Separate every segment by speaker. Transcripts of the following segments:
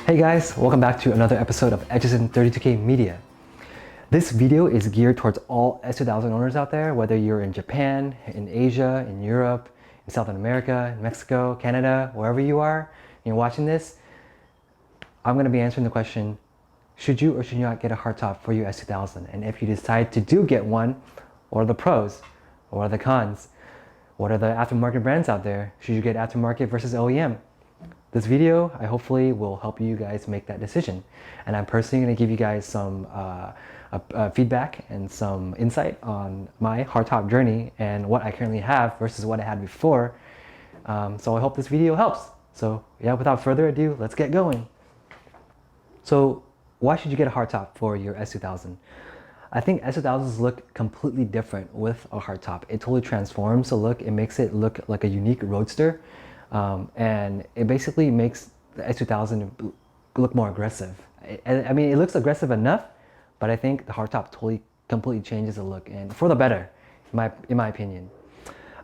Speaker 1: Hey guys, welcome back to another episode of Edgerton 32K Media. This video is geared towards all S2000 owners out there, whether you're in Japan, in Asia, in Europe, in South America, in Mexico, Canada, wherever you are, and you're watching this. I'm going to be answering the question, should you or should you not get a hardtop for your S2000? And if you decide to get one, what are the pros? What are the cons? What are the aftermarket brands out there? Should you get aftermarket versus OEM? This video, I hopefully will help you guys make that decision. And I'm personally going to give you guys some feedback and some insight on my hardtop journey and what I currently have versus what I had before. So I hope this video helps. So yeah, without further ado, let's get going. So why should you get a hardtop for your S2000? I think S2000s look completely different with a hardtop. It totally transforms the look. It makes it look like a unique roadster. And it basically makes the S2000 look more aggressive. I mean, it looks aggressive enough, but I think the hardtop completely changes the look, and for the better, in my opinion.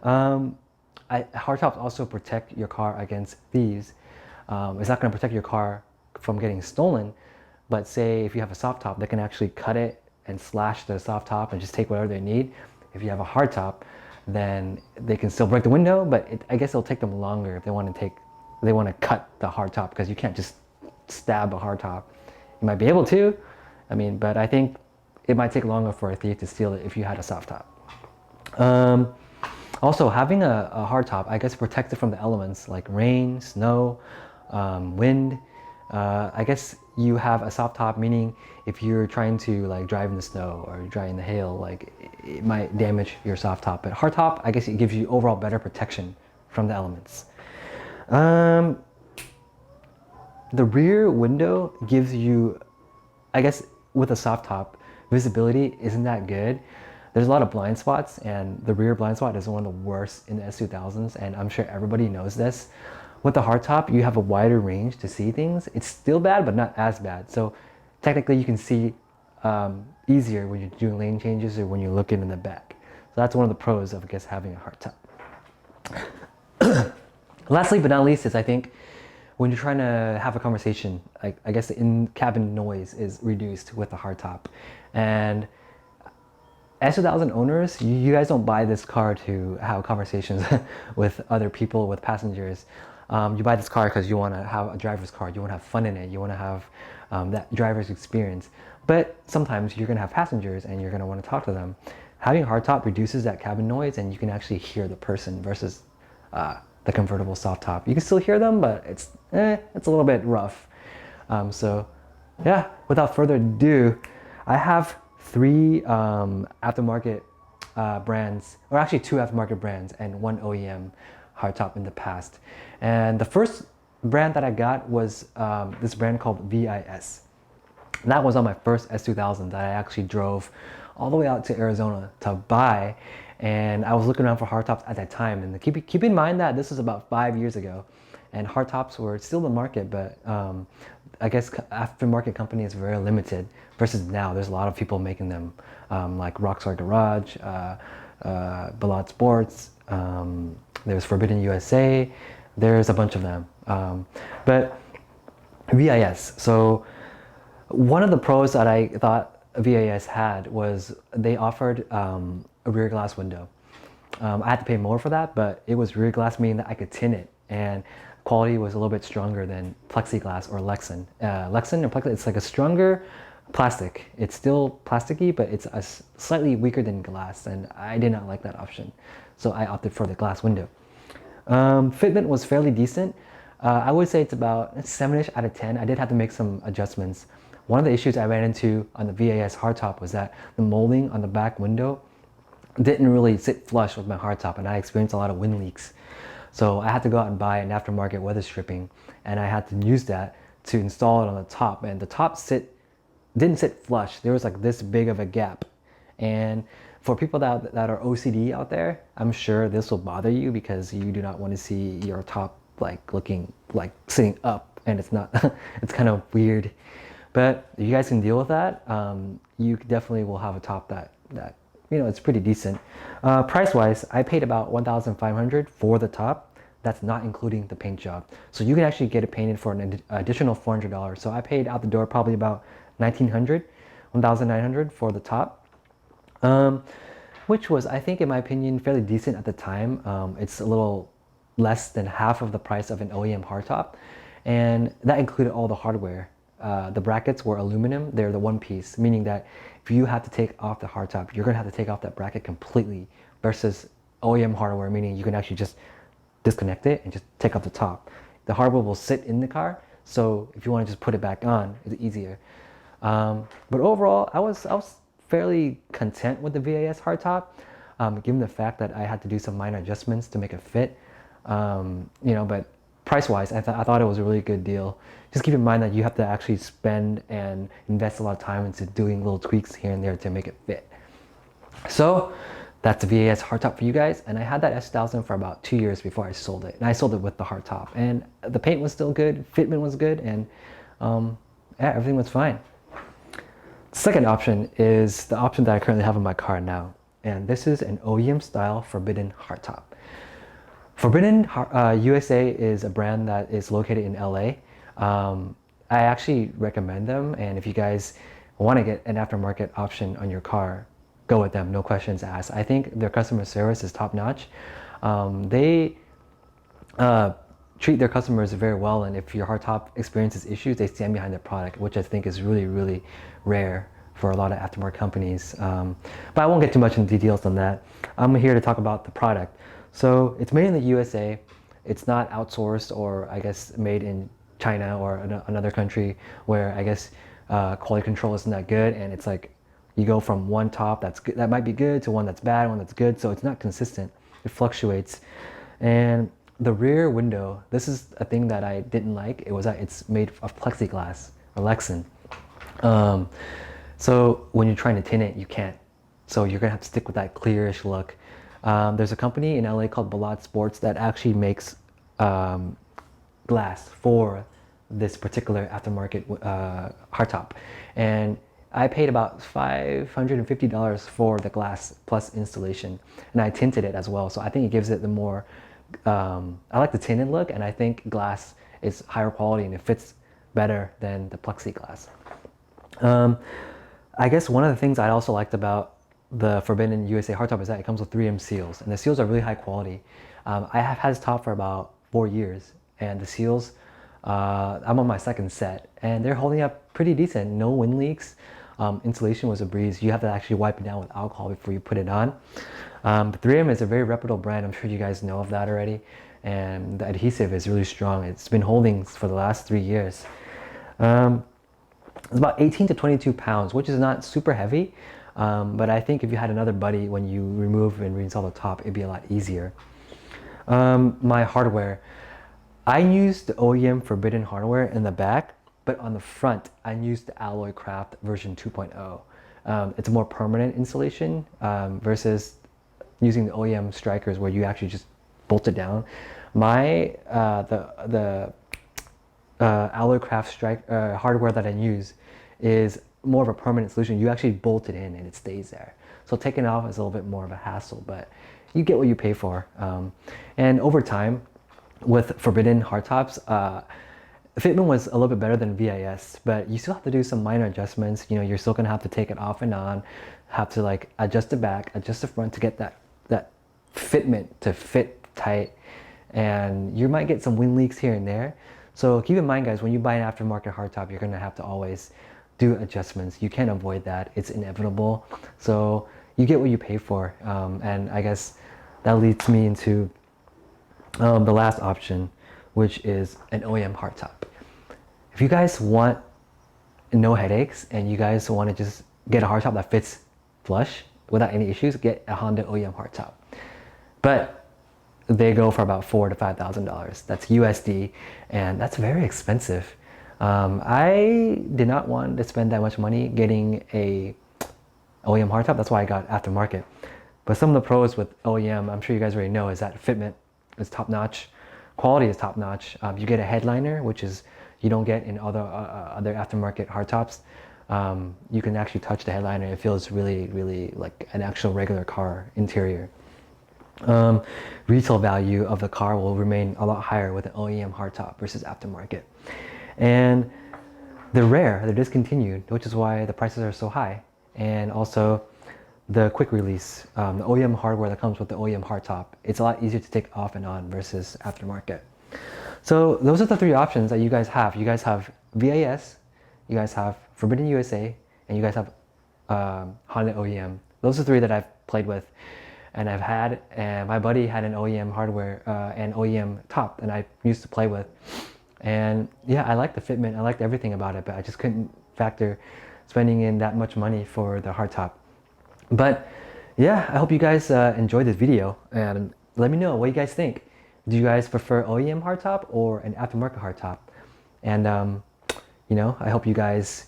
Speaker 1: Hardtops also protect your car against thieves. It's not going to protect your car from getting stolen, but say if you have a soft top, they can actually cut it and slash the soft top and just take whatever they need. If you have a hardtop, then they can still break the window, but I guess it'll take them longer if they want to cut the hardtop, because you can't just stab a hardtop. You might be able to, but I think it might take longer for a thief to steal it if you had a soft top. Also, having a hardtop, I guess, protects it from the elements like rain, snow, wind. I guess you have a soft top, meaning if you're trying to drive in the snow or drive in the hail, it might damage your soft top. But hardtop, I guess it gives you overall better protection from the elements. The rear window gives you, I guess, with a soft top, visibility isn't that good. There's a lot of blind spots, and the rear blind spot is one of the worst in the S2000s, and I'm sure everybody knows this. With the hardtop, you have a wider range to see things. It's still bad, but not as bad. So technically you can see easier when you're doing lane changes or when you're looking in the back. So that's one of the pros of, I guess, having a hardtop. Lastly but not least is, I think, when you're trying to have a conversation, I guess the in-cabin noise is reduced with the hardtop. And S2000 owners, you guys don't buy this car to have conversations with other people, with passengers. You buy this car because you want to have a driver's car. You want to have fun in it. You want to have that driver's experience. But sometimes you're going to have passengers and you're going to want to talk to them. Having a hardtop reduces that cabin noise, and you can actually hear the person versus the convertible soft top. You can still hear them, but it's a little bit rough. So yeah, without further ado, I have 3 aftermarket brands, or actually 2 aftermarket brands and 1 OEM hardtop in the past. And the first brand that I got was this brand called VIS. That was on my first S2000 that I actually drove all the way out to Arizona to buy. And I was looking around for hardtops at that time. And keep in mind that this was about 5 years ago, and hardtops were still in the market, but I guess aftermarket company is very limited versus now. There's a lot of people making them, like Rockstar Garage, Ballad Sports, there's Forbidden USA, there's a bunch of them. But VIS, so one of the pros that I thought VIS had was they offered a rear glass window. I had to pay more for that, but it was rear glass, meaning that I could tint it, and quality was a little bit stronger than plexiglass or Lexan. Lexan or plexiglass, it's like a stronger plastic. It's still plasticky, but it's slightly weaker than glass, and I did not like that option. So I opted for the glass window. Fitment was fairly decent. I would say it's about 7-ish out of 10. I did have to make some adjustments. One of the issues I ran into on the VIS hardtop was that the molding on the back window didn't really sit flush with my hardtop, and I experienced a lot of wind leaks. So I had to go out and buy an aftermarket weather stripping, and I had to use that to install it on the top. And the top didn't sit flush. There was like this big of a gap. And for people that are OCD out there, I'm sure this will bother you, because you do not want to see your top looking like sitting up, and it's not. It's kind of weird. But you guys can deal with that. You definitely will have a top that it's pretty decent. Price-wise, I paid about $1,500 for the top. That's not including the paint job. So you can actually get it painted for an additional $400. So I paid out the door probably about 1,900 for the top, which was, I think, in my opinion, fairly decent at the time. It's a little less than half of the price of an OEM hardtop, and that included all the hardware. The brackets were aluminum. They're the one piece, meaning that if you have to take off the hardtop, you're gonna have to take off that bracket completely, versus OEM hardware, meaning you can actually just disconnect it and just take off the top. The hardware will sit in the car, so if you want to just put it back on, it's easier. But overall, I was fairly content with the VAS hardtop, given the fact that I had to do some minor adjustments to make it fit. But price-wise, I thought it was a really good deal. Just keep in mind that you have to actually spend and invest a lot of time into doing little tweaks here and there to make it fit. So that's the VAS hardtop for you guys, and I had that S2000 for about 2 years before I sold it, and I sold it with the hardtop, and the paint was still good, fitment was good, and yeah, everything was fine. Second option is the option that I currently have in my car now, and this is an OEM style Forbidden hardtop. Forbidden USA is a brand that is located in LA. I actually recommend them, and if you guys want to get an aftermarket option on your car, go with them, no questions asked. I think their customer service is top notch. They treat their customers very well, and if your hardtop experiences issues, they stand behind their product, which I think is really, really rare for a lot of aftermarket companies. But I won't get too much into details on that. I'm here to talk about the product. So it's made in the USA. It's not outsourced, or I guess made in China or another country where I guess quality control isn't that good, and it's like you go from one top that's good, that might be good, to one that's bad, one that's good. So it's not consistent. It fluctuates. And the rear window, this is a thing that I didn't like. It was that it's made of plexiglass or Lexan. So when you're trying to tint it, you can't. So you're gonna have to stick with that clearish look. There's a company in LA called Ballad Sports that actually makes glass for this particular aftermarket hardtop, and I paid about $550 for the glass plus installation, and I tinted it as well. So I think it gives it the more, I like the tinted look, and I think glass is higher quality and it fits better than the plexiglass. I guess one of the things I also liked about the Forbidden USA hardtop is that it comes with 3M seals, and the seals are really high quality. I have had this top for about 4 years, and the seals, I'm on my second set, and they're holding up pretty decent. No wind leaks. Installation was a breeze. You have to actually wipe it down with alcohol before you put it on. But 3M is a very reputable brand. I'm sure you guys know of that already. And the adhesive is really strong. It's been holding for the last 3 years. It's about 18 to 22 pounds, which is not super heavy. But I think if you had another buddy, when you remove and reinstall the top, it'd be a lot easier. My hardware, I used the OEM Forbidden hardware in the back, but on the front, I used the Alloy Craft version 2.0. It's a more permanent installation versus using the OEM strikers where you actually just bolt it down. My the Alloy Craft hardware that I use is more of a permanent solution. You actually bolt it in and it stays there. So taking it off is a little bit more of a hassle, but you get what you pay for. And over time, with Forbidden hardtops, fitment was a little bit better than VIS, but you still have to do some minor adjustments. You know, you're still gonna have to take it off and on, have to like adjust the back, adjust the front to get that fitment to fit tight, and you might get some wind leaks here and there. So keep in mind, guys, when you buy an aftermarket hardtop, you're gonna have to always do adjustments. You can't avoid that. It's inevitable. So you get what you pay for, and I guess that leads me into the last option, which is an OEM hardtop. If you guys want no headaches and you guys want to just get a hardtop that fits flush without any issues, get a Honda OEM hardtop. But they go for about $4,000 to $5,000. That's USD, and that's very expensive. I did not want to spend that much money getting a OEM hardtop. That's why I got aftermarket. But some of the pros with OEM, I'm sure you guys already know, is that fitment is top notch. Quality is top notch. You get a headliner, which is you don't get in other aftermarket hardtops. You can actually touch the headliner. It feels really, really like an actual regular car interior. retail value of the car will remain a lot higher with an OEM hardtop versus aftermarket. And they're rare, they're discontinued, which is why the prices are so high. And also the quick release, the OEM hardware that comes with the OEM hardtop, it's a lot easier to take off and on versus aftermarket. So those are the three options that you guys have. You guys have VAS, you guys have Forbidden USA, and you guys have Honda OEM. Those are three that I've played with and I've had, and my buddy had an OEM hardware and OEM top and I used to play with. And yeah, I liked the fitment, I liked everything about it, but I just couldn't factor spending in that much money for the hardtop. But yeah, I hope you guys enjoyed this video and let me know what you guys think. Do you guys prefer OEM hardtop or an aftermarket hardtop? And you know, I hope you guys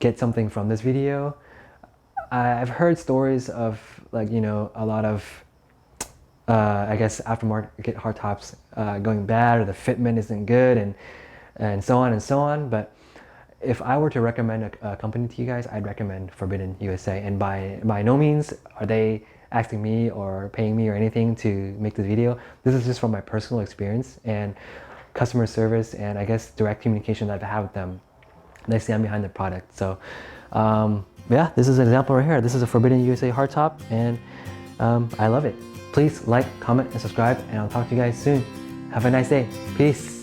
Speaker 1: get something from this video. I've heard stories of, like, you know, a lot of I guess aftermarket hardtops going bad, or the fitment isn't good, and so on and so on. But if I were to recommend a company to you guys, I'd recommend Forbidden USA. And by no means are they asking me or paying me or anything to make this video. This is just from my personal experience and customer service, and I guess direct communication that I have with them. They stand behind the product. So yeah, this is an example right here. This is a Forbidden USA hardtop, and I love it. Please like, comment, and subscribe, and I'll talk to you guys soon. Have a nice day. Peace.